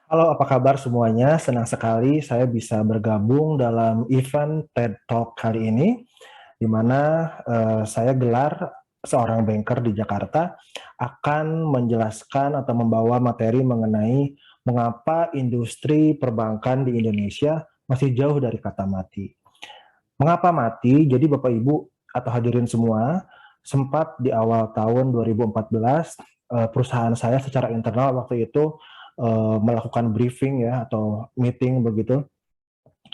Halo, apa kabar semuanya? Senang sekali saya bisa bergabung dalam event TED Talk kali ini, di mana saya gelar seorang banker di Jakarta akan menjelaskan atau membawa materi mengenai mengapa industri perbankan di Indonesia masih jauh dari kata mati. Mengapa mati? Jadi Bapak Ibu atau hadirin semua, sempat di awal tahun 2014 perusahaan saya secara internal waktu itu melakukan briefing ya atau meeting begitu.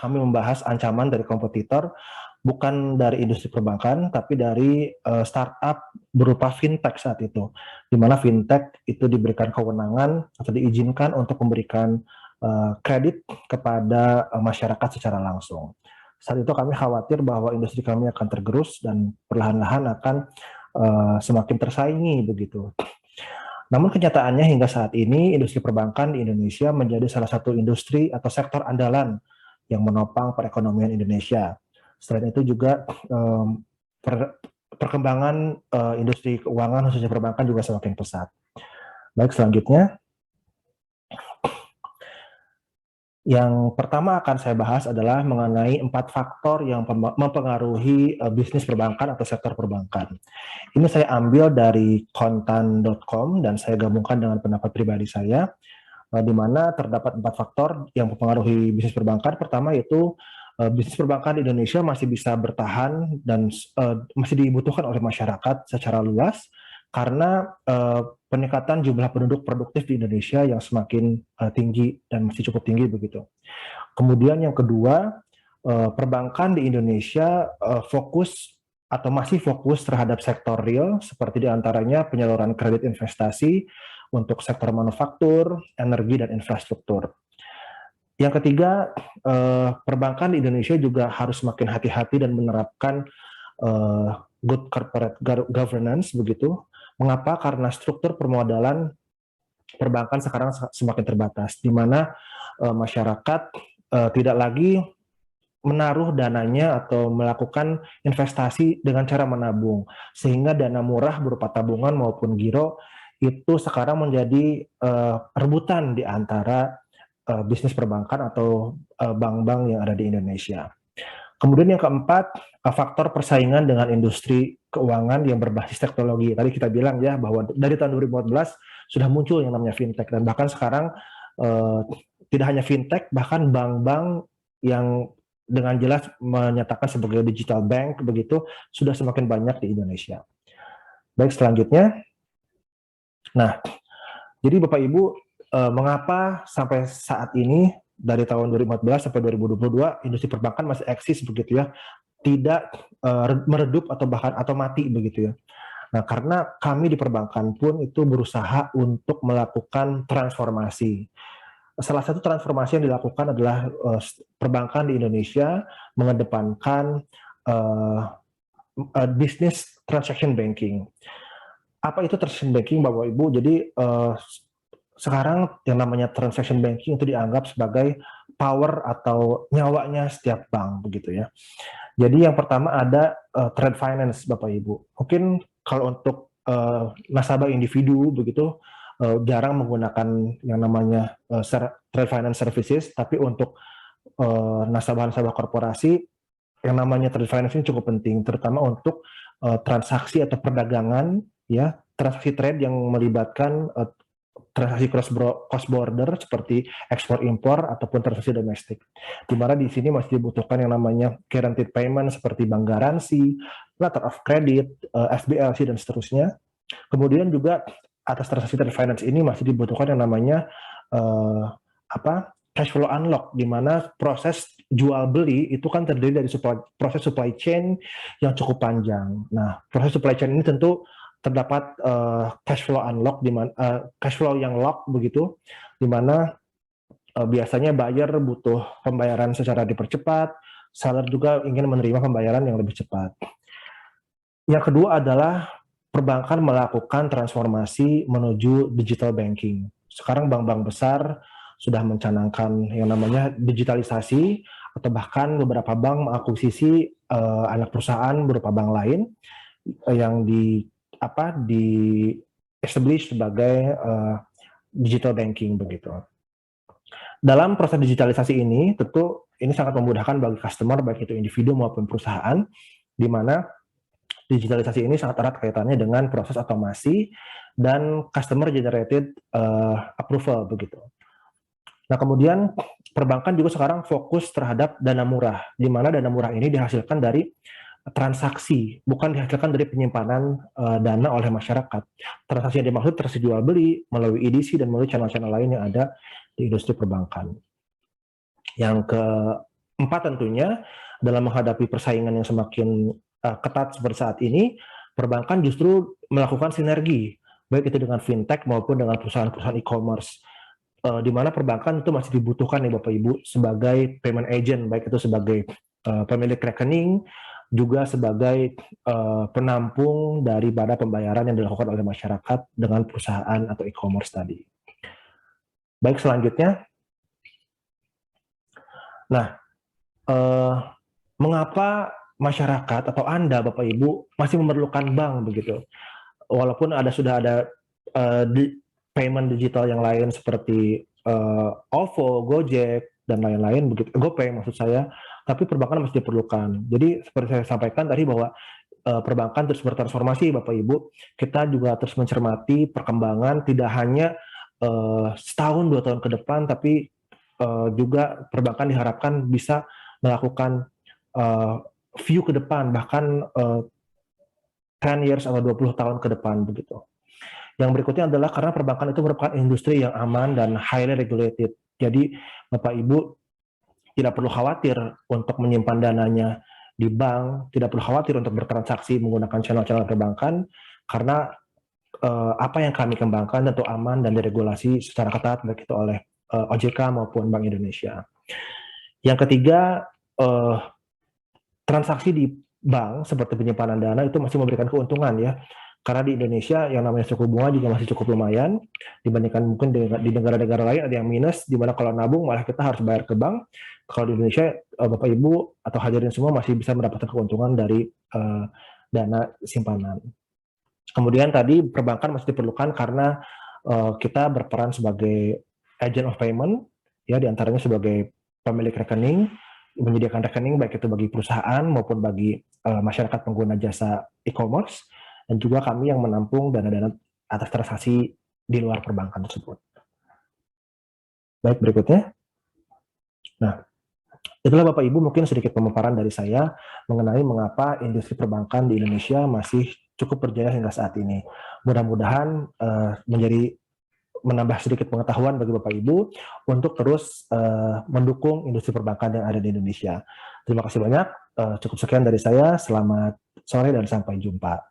Kami membahas ancaman dari kompetitor bukan dari industri perbankan tapi dari startup berupa fintech saat itu. Di mana fintech itu diberikan kewenangan atau diizinkan untuk memberikan kredit kepada masyarakat secara langsung. Saat itu kami khawatir bahwa industri kami akan tergerus dan perlahan-lahan akan semakin tersaingi begitu. Namun kenyataannya hingga saat ini industri perbankan di Indonesia menjadi salah satu industri atau sektor andalan yang menopang perekonomian Indonesia. Selain itu juga perkembangan industri keuangan khususnya perbankan juga semakin pesat. Baik, selanjutnya yang pertama akan saya bahas adalah mengenai 4 faktor yang mempengaruhi bisnis perbankan atau sektor perbankan. Ini saya ambil dari kontan.com dan saya gabungkan dengan pendapat pribadi saya, di mana terdapat 4 faktor yang mempengaruhi bisnis perbankan. Pertama yaitu bisnis perbankan di Indonesia masih bisa bertahan dan masih dibutuhkan oleh masyarakat secara luas karena peningkatan jumlah penduduk produktif di Indonesia yang semakin tinggi dan masih cukup tinggi begitu. Kemudian yang kedua, perbankan di Indonesia fokus atau masih fokus terhadap sektor real seperti diantaranya penyaluran kredit investasi untuk sektor manufaktur, energi, dan infrastruktur. Yang ketiga, perbankan di Indonesia juga harus semakin hati-hati dan menerapkan good corporate governance begitu. Mengapa? Karena struktur permodalan perbankan sekarang semakin terbatas, di mana masyarakat tidak lagi menaruh dananya atau melakukan investasi dengan cara menabung, sehingga dana murah berupa tabungan maupun giro itu sekarang menjadi rebutan di antara bisnis perbankan atau bank-bank yang ada di Indonesia. Kemudian yang keempat, faktor persaingan dengan industri keuangan yang berbasis teknologi. Tadi kita bilang ya bahwa dari tahun 2014 sudah muncul yang namanya fintech dan bahkan sekarang eh, tidak hanya fintech, bahkan bank-bank yang dengan jelas menyatakan sebagai digital bank begitu sudah semakin banyak di Indonesia. Baik, selanjutnya. Nah, jadi Bapak Ibu, mengapa sampai saat ini dari tahun 2014 sampai 2022 industri perbankan masih eksis begitu ya, tidak meredup atau bahkan atau mati begitu ya. Nah, karena kami di perbankan pun itu berusaha untuk melakukan transformasi. Salah satu transformasi yang dilakukan adalah perbankan di Indonesia mengedepankan business transaction banking. Apa itu transaction banking, Bapak Ibu? Jadi sekarang yang namanya transaction banking itu dianggap sebagai power atau nyawanya setiap bank begitu ya. Jadi yang pertama ada trade finance Bapak Ibu. Mungkin kalau untuk nasabah individu begitu jarang menggunakan yang namanya trade finance services, tapi untuk nasabah-nasabah korporasi yang namanya trade finance ini cukup penting, terutama untuk transaksi atau perdagangan ya, transaksi trade yang melibatkan transaksi cross border seperti ekspor impor ataupun transaksi domestik. Di mana di sini masih dibutuhkan yang namanya guaranteed payment seperti bank garansi, letter of credit, FBLC dan seterusnya. Kemudian juga atas transaksi trade finance ini masih dibutuhkan yang namanya cash flow unlock, di mana proses jual beli itu kan terdiri dari proses supply chain yang cukup panjang. Nah, proses supply chain ini tentu terdapat cash flow unlock, di mana cash flow yang lock begitu, di mana biasanya buyer butuh pembayaran secara dipercepat, seller juga ingin menerima pembayaran yang lebih cepat. Yang kedua adalah perbankan melakukan transformasi menuju digital banking. Sekarang bank-bank besar sudah mencanangkan yang namanya digitalisasi, atau bahkan beberapa bank mengakuisisi anak perusahaan berupa bank lain yang di establish sebagai digital banking begitu. Dalam proses digitalisasi ini, tentu ini sangat memudahkan bagi customer, baik itu individu maupun perusahaan, di mana digitalisasi ini sangat erat kaitannya dengan proses otomasi dan customer generated approval begitu. Nah, kemudian perbankan juga sekarang fokus terhadap dana murah, di mana dana murah ini dihasilkan dari transaksi, bukan dihasilkan dari penyimpanan dana oleh masyarakat. Transaksi yang dimaksud transaksi jual beli melalui EDC dan melalui channel-channel lain yang ada di industri perbankan. Yang keempat tentunya, dalam menghadapi persaingan yang semakin ketat seperti saat ini, perbankan justru melakukan sinergi, baik itu dengan fintech maupun dengan perusahaan-perusahaan e-commerce, di mana perbankan itu masih dibutuhkan nih Bapak Ibu sebagai payment agent, baik itu sebagai pemilik rekening, juga sebagai penampung daripada pembayaran yang dilakukan oleh masyarakat dengan perusahaan atau e-commerce tadi. Baik, selanjutnya. Nah, mengapa masyarakat atau Anda, Bapak Ibu, masih memerlukan bank begitu? Walaupun sudah ada payment digital yang lain seperti OVO, Gojek, dan lain-lain begitu, GoPay maksud saya, tapi perbankan masih diperlukan. Jadi seperti saya sampaikan tadi bahwa perbankan terus bertransformasi, Bapak Ibu. Kita juga terus mencermati perkembangan tidak hanya setahun 2 tahun ke depan, tapi juga perbankan diharapkan bisa melakukan view ke depan, bahkan 10 years atau 20 tahun ke depan begitu. Yang berikutnya adalah karena perbankan itu merupakan industri yang aman dan highly regulated. Jadi Bapak Ibu tidak perlu khawatir untuk menyimpan dananya di bank, tidak perlu khawatir untuk bertransaksi menggunakan channel-channel perbankan, karena apa yang kami kembangkan tentu aman dan diregulasi secara ketat baik itu oleh OJK maupun Bank Indonesia. Yang ketiga, transaksi di bank seperti penyimpanan dana itu masih memberikan keuntungan ya, karena di Indonesia yang namanya suku bunga juga masih cukup lumayan dibandingkan mungkin di negara-negara lain ada yang minus, di mana kalau nabung malah kita harus bayar ke bank. Kalau di Indonesia Bapak Ibu atau hadirin semua masih bisa mendapatkan keuntungan dari dana simpanan. Kemudian tadi perbankan masih diperlukan karena kita berperan sebagai agent of payment ya, diantaranya sebagai pemilik rekening, menyediakan rekening baik itu bagi perusahaan maupun bagi masyarakat pengguna jasa e-commerce, dan juga kami yang menampung dana-dana atas transaksi di luar perbankan tersebut. Baik, berikutnya. Nah, itulah Bapak Ibu mungkin sedikit pemaparan dari saya mengenai mengapa industri perbankan di Indonesia masih cukup berjaya hingga saat ini. Mudah-mudahan menambah sedikit pengetahuan bagi Bapak Ibu untuk terus mendukung industri perbankan yang ada di Indonesia. Terima kasih banyak. Cukup sekian dari saya. Selamat sore dan sampai jumpa.